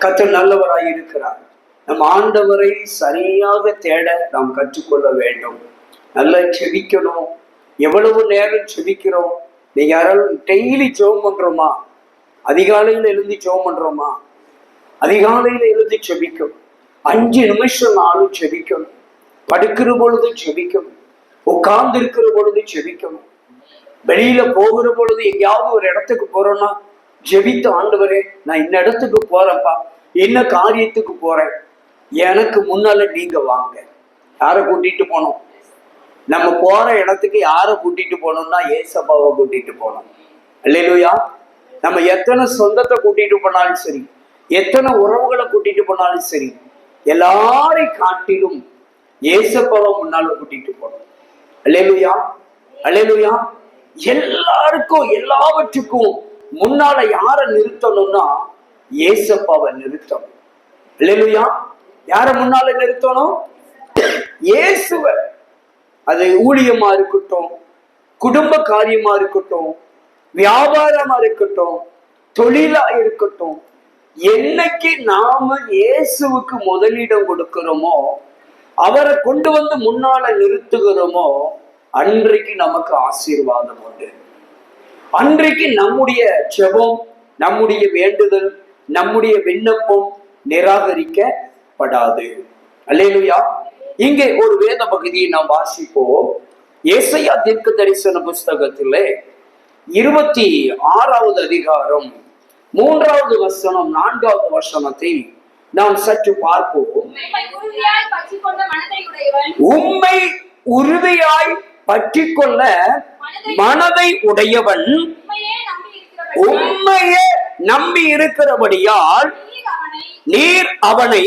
கர்த்தர் நல்லவராய் இருக்கிறார். நம் ஆண்டவரை சரியாக தேட நாம் கற்றுக்கொள்ள வேண்டும். நல்லா செபிக்கணும். எவ்வளவு நேரம் செபிக்கிறோம்? நீங்க யாராலும் டெய்லி ஜெபம் பண்றோமா? அதிகாலையில் எழுந்து ஜெபம் பண்றோமா? அதிகாலையில் எழுந்து செபிக்கணும். 5 நிமிஷம் நாளும் செபிக்கணும். படுக்கிற பொழுது செபிக்கணும். உட்கார்ந்து இருக்கிற பொழுது செபிக்கணும். வெளியில போகிற பொழுது எங்கேயாவது ஒரு இடத்துக்கு போறோம்னா ஜெபித்து, ஆண்டவரே நான் இந்த இடத்துக்கு போறேன்ப்பா, என்ன காரியத்துக்கு போறேன், எனக்கு முன்னால நீங்க வாங்க. யாரை கூட்டிட்டு போனோம்? நம்ம போற இடத்துக்கு யாரை கூட்டிட்டு போனோம்னா ஏசப்பாவை கூட்டிட்டு போனோம். அல்லேலூயா. நம்ம எத்தனை சொந்தத்தை கூட்டிட்டு போனாலும் சரி, எத்தனை உறவுகளை கூட்டிட்டு போனாலும் சரி, எல்லாரையும் காட்டிலும் ஏசப்பாவை முன்னால கூட்டிட்டு போனோம். அல்லேலூயா, அல்லேலூயா. எல்லாருக்கும் எல்லாவற்றுக்கும் முன்னால யாரை நிறுத்தணும்னா ஏசப்பாவை நிறுத்தணும். அல்லேலூயா. யாரை முன்னால நிறுத்தணும்? இயேசுவை. அது ஊழியமா இருக்கட்டும், குடும்ப காரியமா இருக்கட்டும், வியாபாரமா இருக்கட்டும், தொழிலா இருக்கட்டும், என்னைக்கு நாம இயேசுவுக்கு முதலிடம் கொடுக்கிறோமோ, அவரை கொண்டு வந்து முன்னால நிறுத்துகிறோமோ, அன்றைக்கு நமக்கு ஆசீர்வாதம் உண்டு. அன்றைக்கு நம்முடைய ஜெபம், நம்முடைய வேண்டுதல், நம்முடைய விண்ணப்பம் நிராகரிக்கப்படாது. அல்லேலூயா. இங்கே ஒரு வேத பகுதியை நாம் வாசிப்போம். ஏசாயா தீர்க்க தரிசன புஸ்தகத்திலே 26வது அதிகாரம் 3வது வசனம் 4வது வசனத்தை நாம் சற்று பார்ப்போம். உம்மை உறுதியாய் பற்றி கொள்ள மனதை உடையவன் உம்மையே நம்பி இருக்கிறபடியால் நீர் அவனை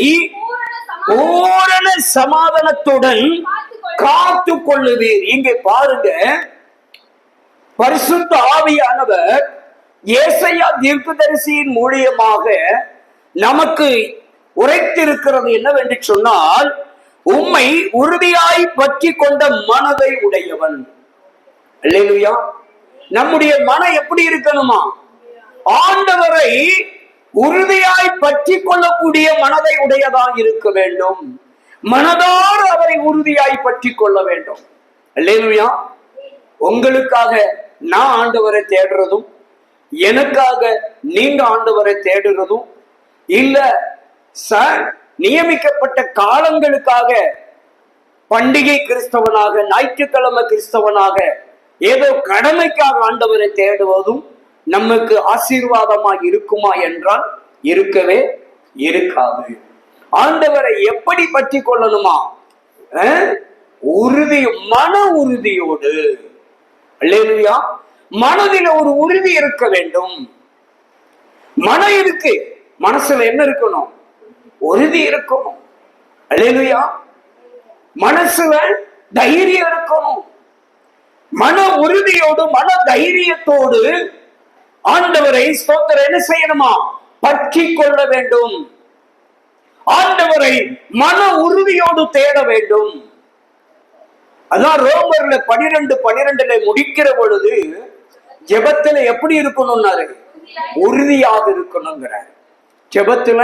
பூரண சமாதானத்துடன் காத்து கொள்ளுவீர். இங்கே பாருங்க, பரிசுத்த ஆவியானவர் ஏசாயா தீர்க்கதரிசியின் மூலியமாக நமக்கு உரைத்திருக்கிறது என்னவென்று சொன்னால், உம்மை உறுதியாய் பற்றி கொண்ட மனதை உடையவன். அல்லேலூயா. நம்முடைய மனம் எப்படி இருக்கணுமா? ஆண்டவரை உறுதியாய் பற்றி கொள்ளக்கூடிய மனதை உடையதாக இருக்க வேண்டும். மனதார அவரை உறுதியாய் பற்றி கொள்ள வேண்டும். அல்லேலூயா. உங்களுக்காக நான் ஆண்டவரை தேடுறதும், எனக்காக நீங்க ஆண்டவரை தேடுறதும் இல்ல சார் நியமிக்கப்பட்ட காலங்களுக்காக பண்டிகை கிறிஸ்தவனாக, ஞாயிற்றுக்கிழமை கிறிஸ்தவனாக, ஏதோ கடமைக்காக ஆண்டவரை தேடுவதும் நமக்கு ஆசீர்வாதமாக இருக்குமா என்றால் இருக்கவே இருக்காது. ஆண்டவரை எப்படி பற்றி கொள்ளணுமா? உறுதி, மன உறுதியோடு. அல்லேலூயா. மனதில் ஒரு உறுதி இருக்க வேண்டும். மனம் இருக்கு, மனசுல என்ன இருக்கணும்? உறுதி இருக்கணும். அல்லேலூயா. மனசுல தைரியம் இருக்கணும். மன உறுதியோடு, மன தைரியத்தோடு ஆண்டவரை ஸ்தோத்திரம் என்ன செய்யணுமா? பற்றி கொள்ள வேண்டும். ஆண்டவரை மன உறுதியோடு தேட வேண்டும். அதான் ரோமர்ல 12:12 முடிக்கிற பொழுது ஜெபத்துல எப்படி இருக்கணும்னாரு? உறுதியாக இருக்கணுங்கிறார். ஜெபத்துல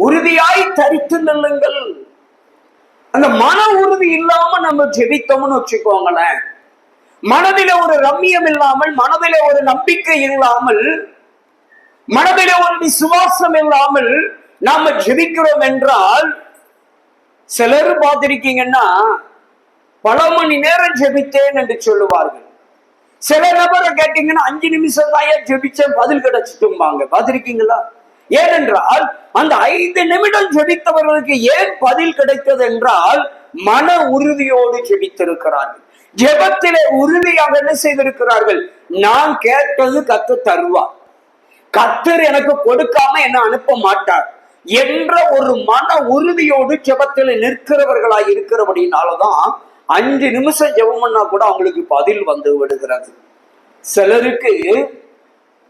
உறுதியாய் தரித்து நில்லுங்கள். அந்த மன உறுதி இல்லாம நம்ம ஜெபித்தோம்னு வச்சுக்கோங்களேன், மனதில ஒரு ரம்மியம் இல்லாமல், மனதில ஒரு நம்பிக்கை இல்லாமல், மனதில ஒரு விசுவாசம் இல்லாமல் நாம ஜெபிக்கிறோம் என்றால், சிலர் பார்த்திருக்கீங்கன்னா பல மணி நேரம் ஜெபித்தேன் என்று சொல்லுவார்கள். சில நபரை கேட்டீங்கன்னா 5 நிமிஷம் தான் ஜெபிச்சேன், பதில் கிடைச்சிட்டும்பாங்க. பார்த்திருக்கீங்களா? ஏனென்றால் அந்த 5 நிமிடம் ஜெபித்தவர்களுக்கு ஏன் பதில் கிடைத்தது என்றால், மன உறுதியோடு ஜெபித்திருக்கிறார்கள். ஜெபத்திலே உறுதியாக என்ன செய்திருக்கிறார்கள்? நான் கேட்டது கர்த்தர் தருவார், கர்த்தர் எனக்கு கொடுக்காம என்ன அனுப்ப மாட்டார் என்ற ஒரு மன உறுதியோடு ஜெபத்தில் நிற்கிறவர்களாய் இருக்கிறபடினாலதான் 5 நிமிஷம் ஜெபம் பண்ணா கூட அவங்களுக்கு பதில் வந்து விடுகிறது. சிலருக்கு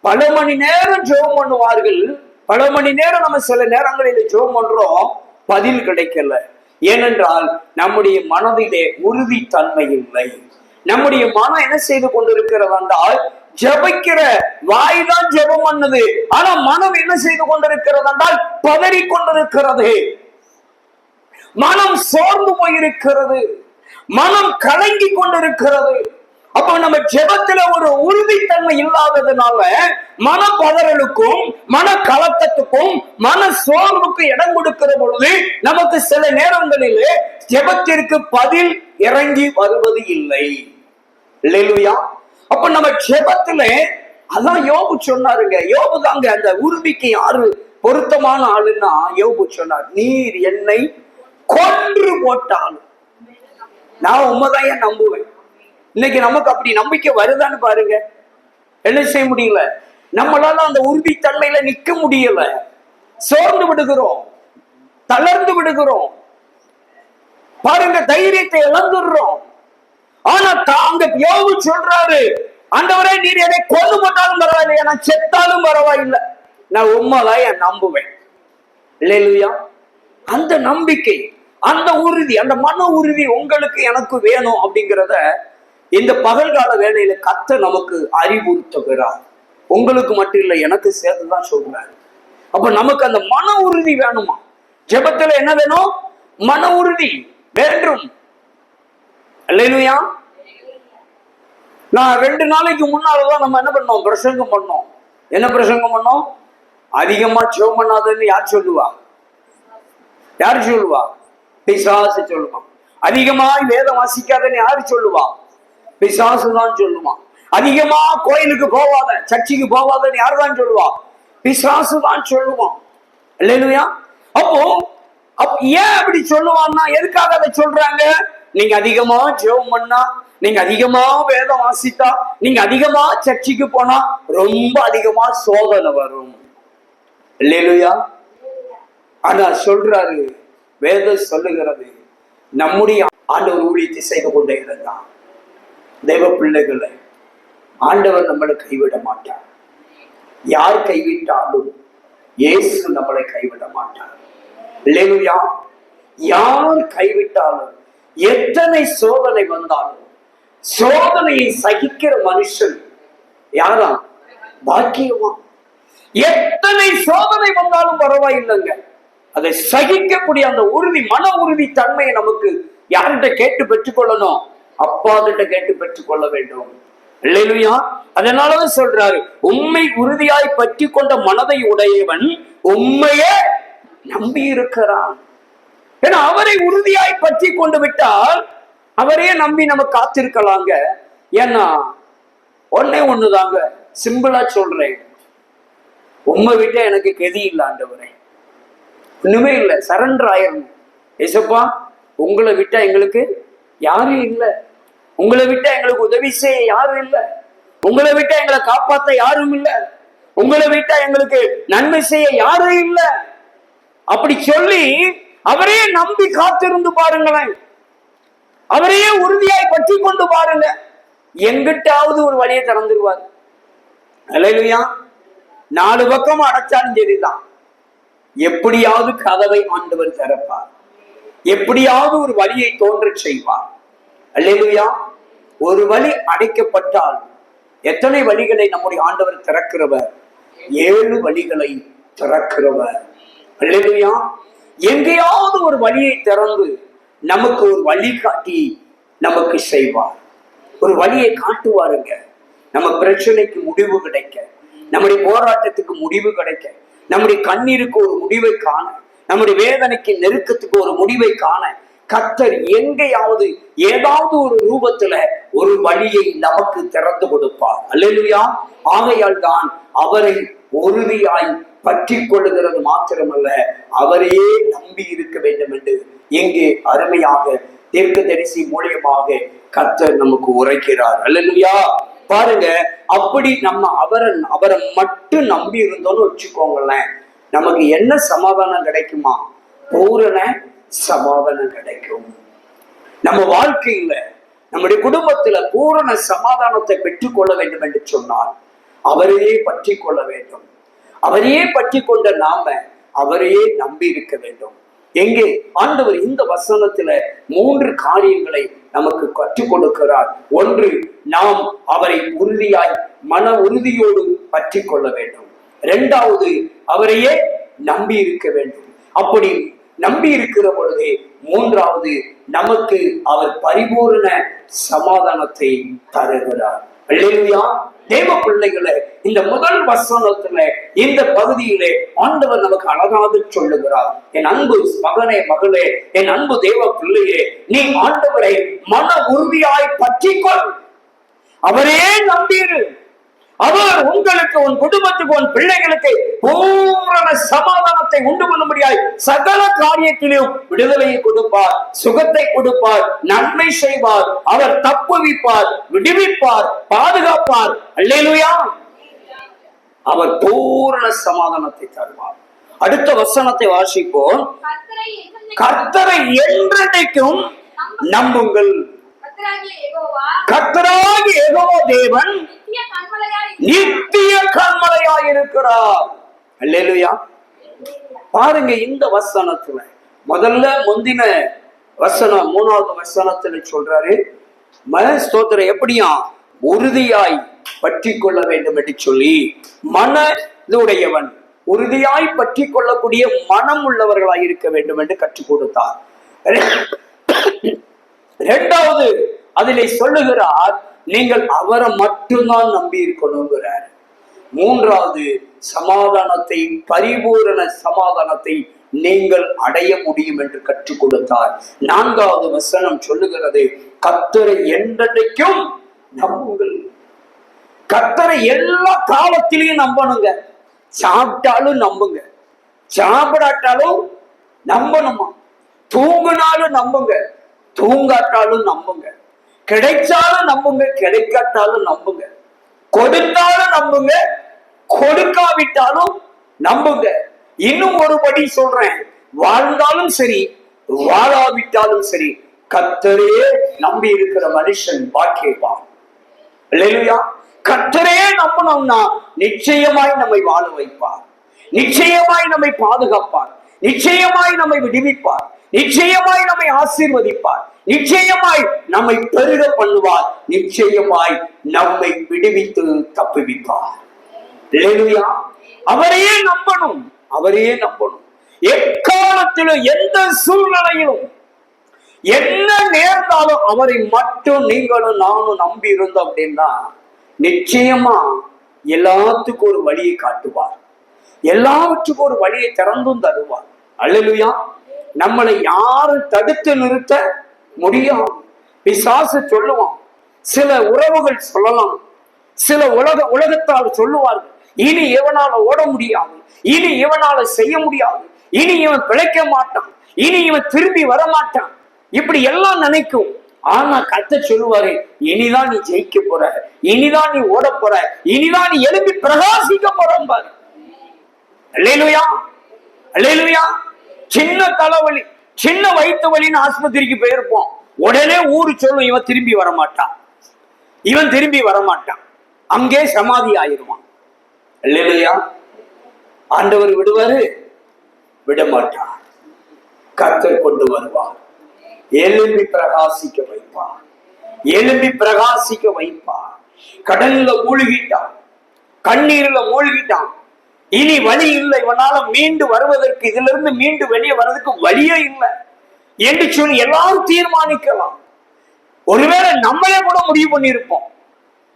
பல மணி நேரம் ஜெபம் பண்ணுவார்கள். பல மணி நேரம் நம்ம சில நேரங்களில் ஜெபம் பண்றோம், பதில் கிடைக்கல. ஏனென்றால் நம்முடைய மனதிலே உறுதித்தன்மை இல்லை. நம்முடைய மனம் என்ன செய்து கொண்டிருக்கிறது என்றால், ஜெபிக்கிற வாய்தான் ஜெபம் பண்ணுது, ஆனா மனம் என்ன செய்து கொண்டிருக்கிறது என்றால் பதறி கொண்டிருக்கிறது. மனம் சோர்ந்து போயிருக்கிறது, மனம் கலங்கி கொண்டிருக்கிறது. அப்ப நம்ம ஜெபத்துல ஒரு உறுதித்தன்மை இல்லாததுனால மன பதறலுக்கும் மன கலக்கத்துக்கும் மன சோர்வுக்கு இடம் கொடுக்கிற பொழுது நமக்கு சில நேரங்களிலே ஜெபத்திற்கு பதில் இறங்கி வருவது இல்லை. இல்லையா? அப்ப நம்ம ஜெபத்துல அதான் யோபு சொன்னாருங்க. யோபு தாங்க அந்த உறுதிக்கு யாரு பொருத்தமான ஆளுன்னா யோபு சொன்னார், நீர் என்னை கொன்று போட்டாலும் நான் உண்மைதான் நம்புவேன். இன்னைக்கு நமக்கு அப்படி நம்பிக்கை வருதான்னு பாருங்க. என்ன செய்ய முடியல, நம்மளால அந்த உறுதித்தன்மையில நிக்க முடியல, சோர்ந்து விடுகிறோம், தளர்ந்து விடுகிறோம் பாருங்க, தைரியத்தை இழந்துடுறோம். ஆனா அங்க யோபு சொல்றாரு, ஆண்டவரே நீர் என்னை கொண்டு போட்டாலும் பரவாயில்லையா, நான் செத்தாலும் பரவாயில்லை, நான் உண்மைதான் நம்புவேன். இல்லையா? அந்த நம்பிக்கை, அந்த உறுதி, அந்த மன உறுதி உங்களுக்கு எனக்கு வேணும் அப்படிங்கிறத இந்த பகல்கால வேளையில கர்த்தர் நமக்கு அறிவுறுத்துகிறார். உங்களுக்கு மட்டும் இல்லை, எனக்கு சேர்த்துதான் சொல்றாரு. அப்ப நமக்கு அந்த மன உறுதி வேணுமா? ஜெபத்துல என்ன வேணும்? மன உறுதி வேண்டும். அல்லேலூயா. நான் 2 நாளைக்கு முன்னாலதான் நம்ம என்ன பண்ணோம், பிரசங்கம் பண்ணோம். என்ன பிரசங்கம் பண்ணோம்? அதிகமா ஜெபம் பண்ணாதன்னு யார் சொல்லுவா? யாரு சொல்லுவா? பிசாசு சொல்லுவான். அதிகமாய் வேதம் வாசிக்காதன்னு யாரு சொல்லுவா? பிசாசு தான் சொல்லுவான். அதிகமா கோயிலுக்கு போவாத, சர்ச்சைக்கு போவாதன்னு யாரு தான் சொல்லுவா? பிசாசு தான் சொல்லுவான். இல்லையா? அப்போ ஏன் அப்படி சொல்லுவான்னா, எதுக்காக அதை சொல்றாங்க? நீங்க அதிகமா ஜெபம் பண்ணா, நீங்க அதிகமா வேதம் வாசித்தா, நீங்க அதிகமா சர்ச்சைக்கு போனா ரொம்ப அதிகமா சோதனை வரும். இல்லையா? ஆனா சொல்றாரு, வேதம் சொல்லுகிறது, நம்முடைய ஆண்டவர் ஊழியத்தை செய்து கொண்டே இருந்தான். தெய்வ பிள்ளைகளை ஆண்டவர் நம்மளை கைவிட மாட்டார். யார் கைவிட்டாலும் இயேசு நம்மளை கைவிட மாட்டார். இல்லையா? யார் கைவிட்டாலும், எத்தனை சோதனை வந்தாலும் சோதனையை சகிக்கிற மனுஷன் யாரா? பாக்கியவான். எத்தனை சோதனை வந்தாலும் பரவாயில்லைங்க, அதை சகிக்கக்கூடிய அந்த உறுதி, மன உறுதி தன்மையை நமக்கு யார்கிட்ட கேட்டு பெற்றுக்கொள்ளணும்? அப்பா கிட்ட கேட்டு பெற்றுக்கொள்ள வேண்டும். இல்லையா? அதனாலதான் சொல்றாரு, உண்மை உறுதியாய் பற்றி கொண்ட மனதை உடையவன் உண்மையே நம்பி இருக்கிறான். ஏன்னா அவரை உறுதியாய் பற்றி கொண்டு விட்டால் அவரே நம்பி நம்ம காத்திருக்கலாங்க. ஏன்னா ஒண்ணுதாங்க, சிம்பிளா சொல்றேன், உண்மை விட்ட எனக்கு கெதி இல்லை ஆண்டவரே, ஒண்ணுமே இல்லை, சரண்டர் ஆயிரணும். ஏசப்பா, உங்களை விட்டா எங்களுக்கு யாரும் இல்லை, உங்களை விட்டா எங்களுக்கு உதவி செய்ய யாரும் இல்லை, உங்களை விட்டா எங்களை காப்பாற்ற யாரும் இல்லை, உங்களை விட்டா எங்களுக்கு நன்மை செய்ய யாரும் இல்லை. அப்படி சொல்லி அவரே நம்பி காத்திருந்து பாருங்களேன், அவரையே உறுதியாய் பற்றி கொண்டு பாருங்க, எங்கிட்டாவது ஒரு வழியை திறந்துருவார். அல்லேலூயா. 4 பக்கம் அடைச்சாலும் சரிதான், எப்படியாவது கதவை ஆண்டவர் திறப்பார், எப்படியாவது ஒரு வழியை தோன்ற செய்வார். அல்லேலூயா. ஒரு வழி அடைக்கப்பட்டால் எத்தனை வழிகளை நம்முடைய ஆண்டவர் திறக்கிறவர்? 7 வழிகளை திறக்கிறவர். அல்லேலூயா. எங்கேயாவது ஒரு வழியை திறந்து நமக்கு ஒரு வழி காட்டி நமக்கு செய்வார், ஒரு வழியை காட்டுவாருங்க. நம்ம பிரச்சனைக்கு முடிவு கிடைக்க, நம்முடைய போராட்டத்துக்கு முடிவு கிடைக்க, நம்முடைய கண்ணீருக்கு ஒரு முடிவை காண, நம்முடைய வேதனைக்கு நெருக்கத்துக்கு ஒரு முடிவை காண கர்த்தர் எங்கேயாவது ஏதாவது ஒரு ரூபத்துல ஒரு வழியை நமக்கு திறந்து கொடுப்பார். அல்லேலூயா. ஆகையால் தான் அவரை உறுதியாய் பற்றி கொள்ளுகிறது மாத்திரமல்ல, அவரையே நம்பி இருக்க வேண்டும் என்று எங்கே அருமையாக தீர்க்கதரிசி மூலியமாக கர்த்தர் நமக்கு உரைக்கிறார். அல்லேலூயா. பாருங்க, அப்படி நம்ம அவரை மட்டும் நம்பி இருந்தோம்னு வச்சுக்கோங்களேன், நமக்கு என்ன சமாதானம் கிடைக்குமா? பூரண சமாதானம் கிடைக்கும். நம்ம வாழ்க்கையில, நம்முடைய குடும்பத்துல பூரண சமாதானத்தை பெற்றுக்கொள்ள வேண்டும் என்று சொன்னால் அவரையே பற்றி கொள்ள வேண்டும். அவரையே பற்றி கொண்ட நாம அவரையே நம்பி இருக்க வேண்டும். எங்கே ஆண்டவர் இந்த வசனத்துல 3 காரியங்களை நமக்கு கற்றுக் கொடுக்கிறார். ஒன்று, நாம் அவரை உறுதியாய் மன உறுதியோடு பற்றி கொள்ள வேண்டும். 2வது, அவரையே நம்பி இருக்க வேண்டும். அப்படி நம்பி இருக்கிற பொழுது 3வது, நமக்கு அவர் பரிபூரண சமாதானத்தை தருகிறார். அல்லேலூயா. தேவ பிள்ளைகளே, இந்த முதல் வசனத்துல இந்த பகுதியிலே ஆண்டவர் நமக்கு அழகாக சொல்லுகிறார். என் அன்பு மகனே, மகளே, என் அன்பு தேவ பிள்ளையே, நீ ஆண்டவரை மன உறுதியாய் பற்றிக்கொள், அவரே நம்பிரு. அவர் உங்களுக்கு, உன் குடும்பத்துக்கு, உன் பிள்ளைகளுக்கு பூரண சமாதானத்தை உண்டு பண்ணும்படியாய் சகல காரியத்திலும் விடுதலையை கொடுப்பார், சுகத்தை கொடுப்பார், நன்மை செய்வார். அவர் தப்புவிப்பார், விடுவிப்பார், பாதுகாப்பார். அல்லேலூயா. அவர் பூரண சமாதானத்தை தருவார். அடுத்த வசனத்தை வாசிப்போம். கர்த்தரை என்றைக்கும் நம்புங்கள். கர்த்தராகிய யெகோவா தேவன் நித்திய கன்மலையாய் இருக்கிறார். அல்லேலூயா. பாருங்க, இந்த வசனத்துல முதல்ல முந்தின வசனம் 3வது வசனத்துல சொல்றாரு, ஸ்தோத்திரம், எப்படியா உறுதியாய் பற்றி கொள்ள வேண்டும் என்று சொல்லி, மன உடையவன் உறுதியாய் பற்றி கொள்ளக்கூடிய மனம் உள்ளவர்களாய் இருக்க வேண்டும் என்று கற்றுக் கொடுத்தார். 2வது அதிலே சொல்லுகிறார், நீங்கள் அவரை மட்டும்தான் நம்பி இருக்கணுங்கிறார். 3வது, சமாதானத்தை, பரிபூரண சமாதானத்தை நீங்கள் அடைய முடியும் என்று கற்றுக் கொடுத்தார். 4வது வசனம் சொல்லுகிறது, கர்த்தரை என்றைக்கும் நம்புங்கள். கர்த்தரை எல்லா காலத்திலையும் நம்பணுங்க. சாப்பிட்டாலும் நம்புங்க, சாப்பிடாட்டாலும் நம்பணுமா. தூங்கினாலும் நம்புங்க, தூங்காட்டாலும் நம்புங்க. கிடைச்சாலும் நம்புங்க, கிடைக்காட்டாலும் நம்புங்க. கொடுத்தாலும் நம்புங்க, கொடுக்காவிட்டாலும் நம்புங்க. இன்னும் ஒருபடி சொல்றேன், வாழ்ந்தாலும் சரி வாழாவிட்டாலும் சரி கர்த்தரே நம்பி இருக்கிற மனுஷன் பாக்கியவான். அல்லேலூயா. கர்த்தரே நம்பணும்னா நிச்சயமாய் நம்மை வாழ வைப்பார், நிச்சயமாய் நம்மை பாதுகாப்பார், நிச்சயமாய் நம்மை விடுவிப்பார், நிச்சயமாய் நம்மை ஆசீர்வதிப்பார், நிச்சயமாய் நம்மை பெருக பண்ணுவார், நிச்சயமாய் நம்மை விடுவித்து தப்புவிப்பார். அல்லேலூயா. அவரையே நம்பணும், அவரையே நம்பணும். எக்காலத்திலும் எந்த சூழ்நிலையிலும் என்ன நேர்ந்தாலும் அவரை மட்டும் நீங்களும் நானும் நம்பி இருந்தோம் அப்படின்னா நிச்சயமா எல்லாத்துக்கும் ஒரு வழியை காட்டுவார், எல்லாவற்றுக்கும் ஒரு வழியை திறந்தும் தருவார். அல்லேலூயா. நம்மளை யாரும் தடுத்து நிறுத்த முடியாது. பிசாசு சொல்லுவான், சில உறவுகள் சொல்லலாம், சில உலகத்தால் சொல்லுவார்கள், இனி இவனால ஓட முடியாது, இனி இவனால செய்ய முடியாது, இனி இவன் பிழைக்க மாட்டான், இனி இவன் திரும்பி வர மாட்டான், இப்படி எல்லாம் நினைக்கும். ஆனா கர்த்தர் சொல்லுவாரு, இனிதான் நீ ஜெயிக்க போற, இனிதான் நீ ஓட போற, இனிதான் நீ எழுப்பி பிரகாசிக்க போறாரு. அல்லேலூயா. அல்லேலூயா. சின்ன தலைவலி, சின்ன வயிற்று வலின்னு ஆஸ்பத்திரிக்கு போயிருப்போம், உடனே ஊரு சொல்லும், இவன் திரும்பி வரமாட்டான், இவன் திரும்பி வரமாட்டான், அங்கே சமாதி ஆயிருவான். அல்லேலூயா. ஆண்டவர் விடுவாரு? விட மாட்டார். கர்த்தர் கொண்டு வருவார், எழும்பி பிரகாசிக்க வைப்பார், எழும்பி பிரகாசிக்க வைப்பார். கடல்ல மூழ்கிட்டான், கண்ணீர்ல மூழ்கிட்டான், இனி வழி இல்லை, இவனால மீண்டு வருவதற்கு, இதுல இருந்து மீண்டு வெளியே வர்றதுக்கு வழியே இல்லை என்று சொல்லி எல்லாரும் தீர்மானிக்கலாம். ஒருவேளை நம்மளே கூட முடிவு பண்ணியிருப்போம்,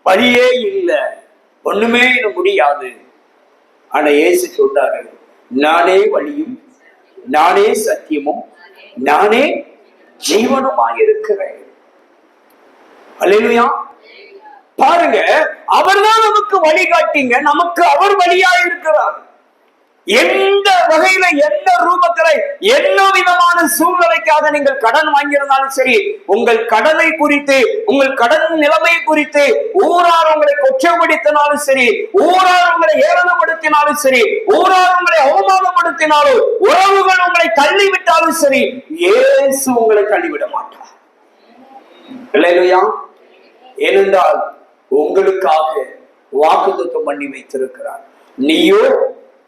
வழியே இல்லை, ஒண்ணுமே முடியாது. ஆனா இயேசு சொல்றாரு, நானே வழியும், நானே சத்தியமும், நானே ஜீவனுமாய் இருக்கிறேன். அல்லேலூயா. பாருங்க, அவர்தான் நமக்கு வழிகாட்டிங்க, நமக்கு அவர் வழியாய் இருக்கிறார். எந்த வகையில, எந்த ரூபத்துல, என்ன விதமான சூழ்நிலைக்காக நீங்கள் கடன் வாங்கியிருந்தாலும் சரி, உங்கள் கடனை குறித்து, உங்கள் கடன் நிலைமை குறித்து ஊரார் உங்களை கொச்சைப்படுத்தினாலும் சரி, ஊரார் உங்களை ஏளனப்படுத்தினாலும் சரி, ஊரார் உங்களை அவமானப்படுத்தினாலும், உறவுகள் உங்களை தள்ளிவிட்டாலும் சரி, இயேசு உங்களை தள்ளிவிட மாட்டார். அல்லேலூயா. ஏனென்றால் உங்களுக்காக வாக்குத்தத்தம் பண்ணி வைத்திருக்கிறார். நீயோ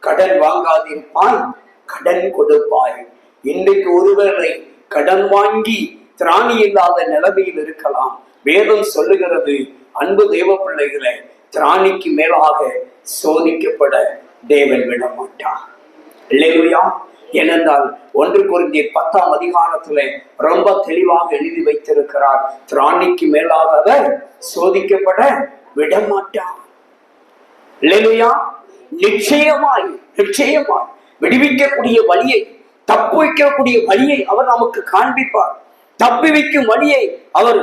கடன் வாங்காதிருப்பாய், கடன் கொடுப்பாய், இன்றைக்கு ஒருவேளை கடன் வாங்கி திராணி இல்லாத நிலைமையில் இருக்கலாம். வேதம் சொல்லுகிறது, அன்பு தேவ பிள்ளைகளை, திராணிக்கு மேலாக சோதிக்கப்பட தேவன் விட மாட்டார். இல்லையா? ஏனென்றால் 1 கொரிந்தியர் 10ஆம் அதிகாரத்துல ரொம்ப தெளிவாக எழுதி வைத்திருக்கிறார், திராணிக்கு மேலாக அவர் சோதிக்கப்பட விட மாட்டார். இல்லையா? நிச்சயமாய் விடுவிக்கக்கூடிய வழியை, தப்பு வைக்கக்கூடிய வழியை அவர் நமக்கு காண்பிப்பார். தப்பி வைக்கும் வழியை அவர்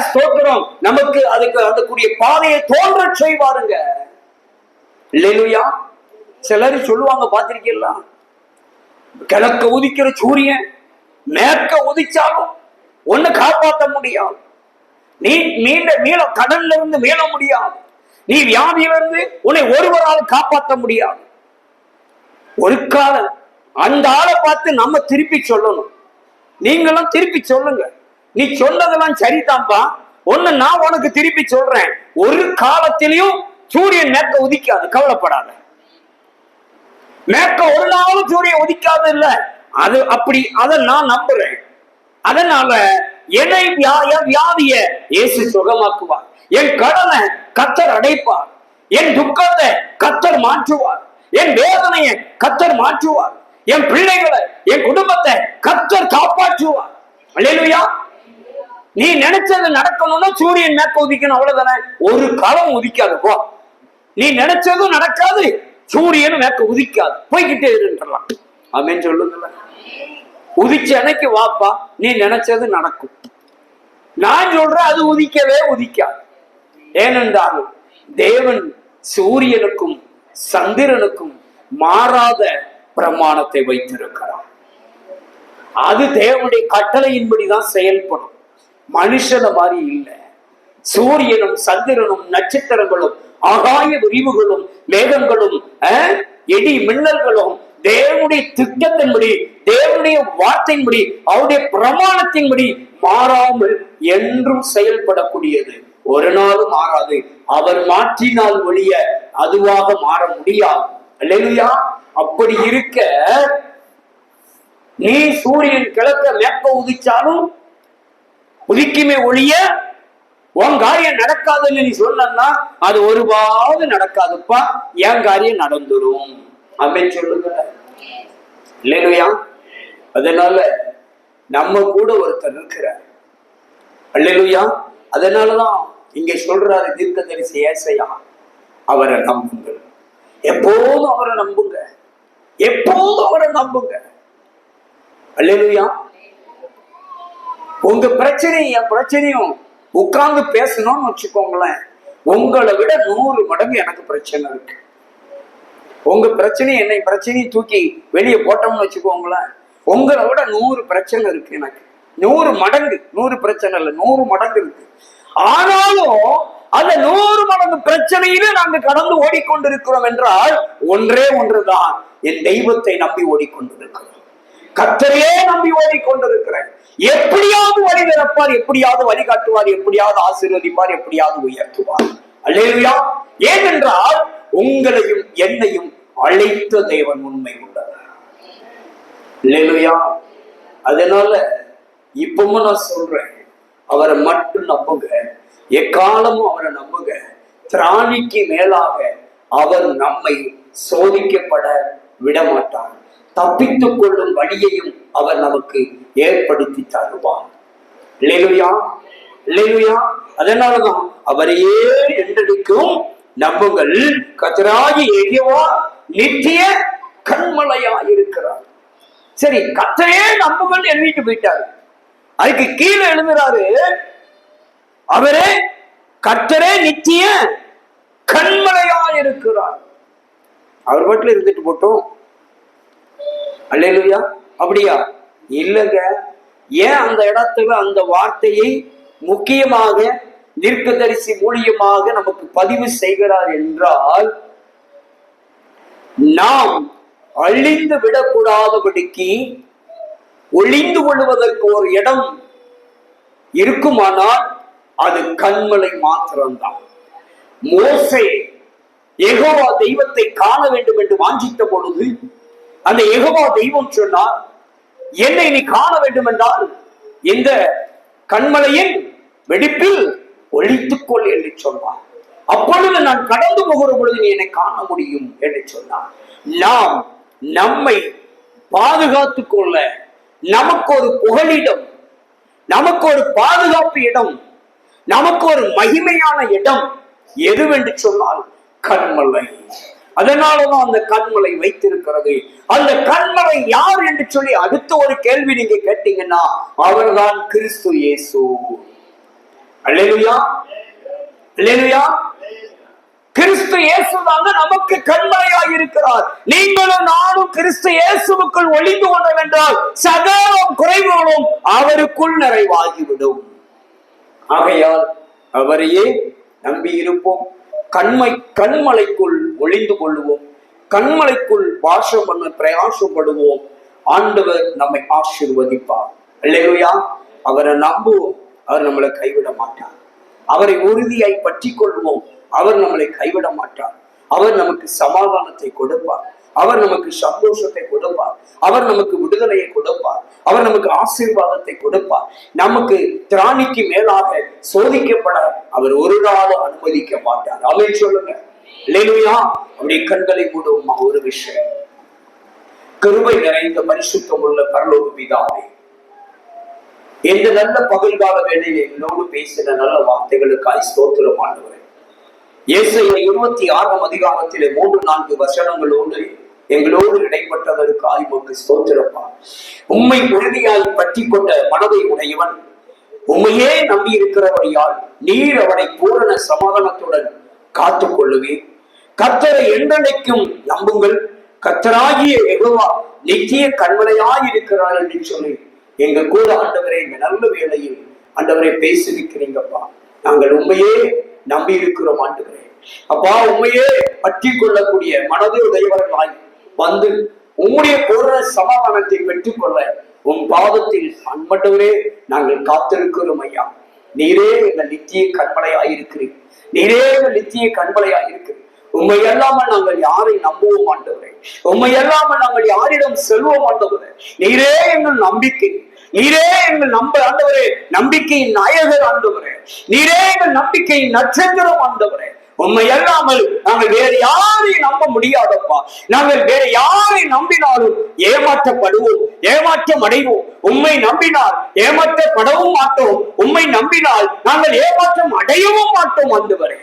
ஸ்தோத்திரம் நமக்கு அதுக்கு அதற்குரிய பாதையை தோன்ற செய்வாருங்க. இல்லையா? சிலர் சொல்லுவாங்க, பார்த்திருக்கீங்களா, கிழக்க உதிக்கிற சூரியன் மேற்க உதிச்சாலும் ஒண்ணு காப்பாற்ற முடியாது. நீ மீள கடல்ல இருந்து மீள முடியாது. நீ வியாதியிலிருந்து உன்னை ஒருவரால் காப்பாற்ற முடியாது. ஒரு காலம் அந்த ஆளை பார்த்து நம்ம திருப்பி சொல்லணும். நீங்களும் திருப்பி சொல்லுங்க, நீ சொன்னதெல்லாம் சரிதான்ப்பா, ஒண்ணு நான் உனக்கு திருப்பி சொல்றேன், ஒரு காலத்திலையும் சூரியன் மேற்க உதிக்காது, கவலைப்படாத. மேற்க ஒரு நாளும் சூரியன் உதிக்காது இல்ல, அது அப்படி, அதை நான் நம்புறேன். அதனால என்னை வியாதிய இயேசு சுகமாக்குவார், என் கடனை கர்த்தர் அடைப்பார், என் துக்கத்தை கர்த்தர் மாற்றுவார், என் வேதனையை கர்த்தர் மாற்றுவார், என் பிள்ளைகளை என் குடும்பத்தை கர்த்தர் காப்பாற்றுவார். அல்லேலூயா. நீ நினைச்சது நடக்கணும்னா சூரியன் மேற்க உதிக்கணும், அவ்வளவுதானே. ஒரு காலம் உதிக்காது போ. நீ நினைச்சதும் நடக்காது, சூரியன் மேற்க உதிக்காது, போய்கிட்டே இருக்கலாம். ஆமென் சொல்லுங்க. உதிச்ச அன்னைக்கு வாப்பா, நீ நினைச்சது நடக்கும். நான் சொல்றேன், அது உதிக்கவே உதிக்காது. ஏனென்றால் தேவன் சூரியனுக்கும் சந்திரனுக்கும் மாறாத பிரமாணத்தை வைத்திருக்கிறார். அது தேவனுடைய கட்டளையின்படிதான் செயல்படும், மனுஷன மாதிரி இல்லை. சூரியனும் சந்திரனும் நட்சத்திரங்களும் ஆகாய விரிவுகளும் மேகங்களும் எடி மின்னல்களும் தேவனுடைய திட்டத்தின்படி, தேவனுடைய வார்த்தையின்படி, அவருடைய பிரமாணத்தின்படி மாறாமல் என்றும் செயல்படக்கூடியது. ஒரு நாளும் மாறாது. அவர் மாற்றினால் ஒழிய அதுவாக மாற முடியாது. அல்லேலூயா. அப்படி இருக்க நீ சூரியன் கிழக்க மேற்க உதிச்சாலும் உதிக்குமே ஒழிய உன் காரியம் நடக்காதுன்னு நீ சொன்னா அது ஒருபாவது நடக்காதுப்பா, என் காரியம் நடந்துடும் அப்படின்னு சொல்லுங்க. இல்லையா? அதனால நம்ம கூட ஒருத்தர் இருக்கிறார். அல்லேலூயா. அதனாலதான் இங்க சொல்றாரு தீர்க்கதரிசி ஏசாயா, அவரை நம்புங்கள், எப்போதும் அவரை நம்புங்க, எப்போதும் அவரை நம்புங்க. அல்லேலூயா. உங்க பிரச்சனை என் பிரச்சனையும் உட்கார்ந்து பேசணும்னு வச்சுக்கோங்களேன், உங்களை விட 100 மடங்கு எனக்கு பிரச்சனை இருக்கு. உங்க பிரச்சனை என்னை பிரச்சனையை தூக்கி வெளியே போட்டோம்னு வச்சுக்கோங்களேன், உங்களை விட 100 பிரச்சனை இருக்கு எனக்கு. 100 மடங்கு, 100 பிரச்சனை இல்லை, 100 மடங்கு இருக்கு. ஆனாலும் அந்த 100 மடங்கு பிரச்சனையில நாங்க கடந்து ஓடிக்கொண்டிருக்கிறோம் என்றால் ஒன்றே ஒன்றுதான், என் தெய்வத்தை நம்பி ஓடிக்கொண்டிருக்கிறோம், கர்த்தரையே நம்பி ஓடிக்கொண்டிருக்கிறேன். எப்படியாவது வழி திறப்பார், எப்படியாவது வழி காட்டுவார், எப்படியாவது ஆசீர்வதிப்பார், எப்படியாவது உயர்த்துவார். அல்லேலூயா. ஏனென்றால் உங்களையும் என்னையும் அழைத்த தேவன் உண்மை உள்ளவர். அல்லேலூயா. அதனால இப்பவும் நான் சொல்றேன், அவரை மட்டும் நம்புங்க, எக்காலமும் அவரை நம்புங்க. திராணிக்கு மேலாக அவர் நம்மை சோதிக்கப்பட விட மாட்டார். தப்பித்துக் கொள்ளும் வழியையும் அவர் நமக்கு ஏற்படுத்தி தருவார். அல்லேலூயா. அல்லேலூயா. அதனாலதான் அவரையே என்றெடுக்கும் நம்புங்கள், கர்த்தராகிய யெகோவா நித்திய கன்மலையா இருக்கிறார். சரி, கர்த்தரையே நம்புங்கள் எழுதிட்டு போயிட்டாரு. அதுக்கு கீழே எழுதுறாரு, அவரே கர்த்தரே நித்திய கன்மலையா இருக்கிறார். அவர் பாட்டுல இருந்துட்டு போட்டோம். அல்லேலூயா. அப்படியா? இல்லங்க. ஏன் அந்த இடத்துல அந்த வார்த்தையை முக்கியமாக தீர்க்கதரிசி மூலியமாக நமக்கு பதிவு செய்கிறார் என்றால், நாம் அழிந்து விடக்கூடாதபடிக்கு ஒளிந்து கொள்வதற்கு ஒரு இடம் இருக்குமானால் அது கன்மலை மாத்திரம்தான். மோசே யெகோவா தெய்வத்தை காண வேண்டும் என்று வாஞ்சித்த பொழுது அந்த யெகோவா தெய்வம் சொன்னார், என்னை நீ காண வேண்டும் என்றால் இந்த கண்மலையின் வெடிப்பில் ஒளித்துக்கொள் என்று சொன்னார். அப்பொழுது நான் கடந்து போகிற பொழுது நீ என்னை காண முடியும் என்று சொன்னார். நாம் நம்மை பாதுகாத்துக் கொள்ள நமக்கு ஒரு புகலிடம், நமக்கு ஒரு பாதுகாப்பு இடம், நமக்கு ஒரு மகிமையான இடம் எதுவென்று சொன்னால் கண்மலை. அதனாலதான் அந்த கண்மலை வைத்திருக்கிறது. அந்த கண்மலை யார் என்று சொல்லி அடுத்த ஒரு கேள்வி நீங்க கேட்டீங்கன்னா அவர்தான் கிறிஸ்து இயேசு. அல்லேலூயா, அல்லேலூயா. கிறிஸ்து இயேசுதாங்க நமக்கு கண்மலையாக இருக்கிறார். நீங்களும் நானும் கிறிஸ்து இயேசுவுக்குள் ஒளிந்து கொண்டோம் என்றால் சகல குறைவுகளும் அவருக்குள் நிறைவாகிவிடும். ஆகையால் அவரையே நம்பி இருப்போம். கண்மலைக்குள் ஒளிந்து கொள்ளுவோம். கண்மலைக்குள் வாசம் பண்ண பிரயாசப்படுவோம். ஆண்டவர் நம்மை ஆசீர்வதிப்பார். அல்லேலூயா. அவரை நம்புவோம். அவர் நம்மளை கைவிட மாட்டார். அவரை உறுதியாய் பற்றி கொள்வோம். அவர் நம்மளை கைவிட மாட்டார். அவர் நமக்கு சமாதானத்தை கொடுப்பார். அவர் நமக்கு சந்தோஷத்தை கொடுப்பார். அவர் நமக்கு விடுதலையை கொடுப்பார். அவர் நமக்கு ஆசீர்வாதத்தை கொடுப்பார். நமக்கு திராணிக்கு மேலாக சோதிக்கப்பட அவர் ஒரு நாளும் அனுமதிக்க மாட்டார். ஆமென் சொல்லுங்க. அல்லேலூயா. அப்படி கண்களை மூடுவோமா. ஒரு விஷயம், கிருபை நிறைந்த பரிசுத்தம் உள்ள பரலோக பிதாவே, இந்த நல்ல பகல்கால வேளையில் என்னோடு பேசின நல்ல வார்த்தைகளுக்காய் ஸ்தோத்திரம் ஆண்டவரே. ஏசாயா 26ஆம் அதிகாரத்திலே 3-4 வசனங்களோடு எங்களோடு இடைப்பட்டதற்காய் உமக்கு ஸ்தோத்திரப்பா. உம்மை உறுதியாய் பற்றி கொண்ட மனதை உடையவன், உம்மையே நம்பி இருக்கிறபடியால் நீர் அவனை பூரண சமாதானத்துடன் காத்துக் கொள்ளுவேன். கர்த்தரை என்றென்றைக்கும் நம்புங்கள். கர்த்தராகிய யெகோவா நித்திய கண்மலையாய் இருக்கிறார் என்று சொல்லி எங்க கூட ஆண்டவரே இந்த நல்ல வேளையில் ஆண்டவரை பேசியிருக்கிறீங்கப்பா. நாங்கள் உண்மையே நம்பி இருக்கிறோம் ஆண்டவரே. அப்பா, உண்மையே பற்றி கொள்ளக்கூடிய மனது உடையவர்களாய் வந்து உம்முடைய பூரண சமாதானத்தை பெற்றுக்கொள்ள உன் பாதத்தில் அன்பட்டவரே நாங்கள் காத்திருக்கிறோம் ஐயா. நீரே எங்கள் நித்திய கண்மலையாயிருக்கிறீர். நீரே எங்கள் நித்திய கண்மலையாயிருக்கிறீர். உண்மை இல்லாமல் நாங்கள் யாரை நம்புவோம் ஆண்டவரே? உண்மை இல்லாமல் நாங்கள் யாரிடம் செல்வோம் ஆண்டவரே? நீரே எங்கள் நம்பிக்கை. நீரே எங்கள் ஆண்டவரே நம்பிக்கையின் நாயகர் ஆண்டவரே. நீரே எங்கள் நம்பிக்கையின் நட்சத்திரம் ஆண்டவரே. உண்மை இல்லாமல் நாங்கள் வேறு யாரையும் நம்ப முடியாதப்பா. நாங்கள் வேற யாரை நம்பினாலும் ஏமாற்றப்படுவோம், ஏமாற்றம் அடைவோம். உண்மை நம்பினால் ஏமாற்றப்படவும் மாட்டோம். உண்மை நம்பினால் நாங்கள் ஏமாற்றம் அடையவும் மாட்டோம் ஆண்டவரே.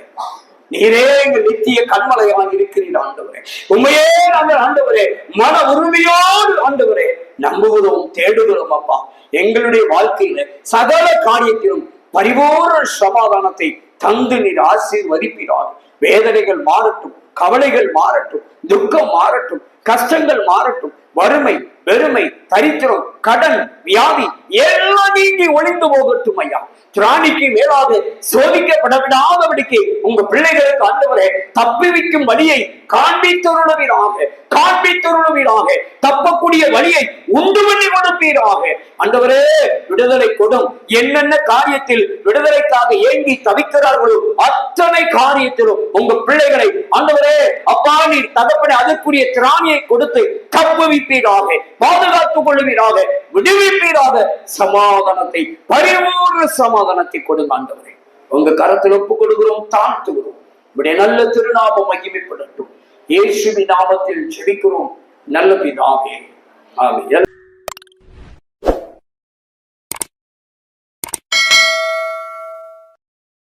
நீரே எங்கள் நித்திய கண்மலையாக இருக்கிறீர் ஆண்டவரே. உண்மையே நாங்கள் ஆண்டவரே மன உறுதியோடு ஆண்டவரே நம்புகிறோம், தேடுகிறோம் அப்பா. எங்களுடைய வாழ்க்கையில சகல காரியத்திலும் பரிபூர்ண சமாதானத்தை தந்து நீர் ஆசீர்வதிப்பீரார். வேதனைகள் மாறட்டும், கவலைகள் மாறட்டும், துக்கம் மாறட்டும், கஷ்டங்கள் மாறட்டும், வறுமை, வெறுமை, தரித்திரம், கடன், வியாதி எல்லாம் நீங்கி ஒளிந்து போகட்டும் ஐயா. திராணிக்கு மேலாக சோதிக்கப்பட விடாதபடிக்கு உங்க பிள்ளைகளுக்கு ஆண்டவரே தப்பிவிக்கும் வழியை காண்பித்தருளுவீராக, காண்பித்தருளுவீராக. தப்பக்கூடிய வழியை உண்டு பண்ணி கொடுப்பீராக ஆண்டவரே. விடுதலை கொடும். என்னென்ன காரியத்தில் விடுதலைக்காக ஏங்கி தவிக்கிறார்களோ அத்தனை காரியத்திலும் உங்க பிள்ளைகளை ஆண்டவரே அப்பா நீர் தகப்பனை அதற்குரிய திராணியை கொடுத்து தப்புவிப்பீராக, பாதுகாத்துக் கொள்வீராக, விடுவிப்பீராக. சமாதானத்தை, பரிபூர்ண சமாதானத்தை கொடுங்க ஆண்டவரே. உங்க கரத்தில் ஒப்புக் கொடுக்கிறோம், தாழ்த்துகிறோம். இப்படி நல்ல திருநாமம் மகிமைப்படட்டும். இயேசுவின் நாமத்தில் ஜெபிக்கிறோம் நல்ல பிதாவே. ஆமென்.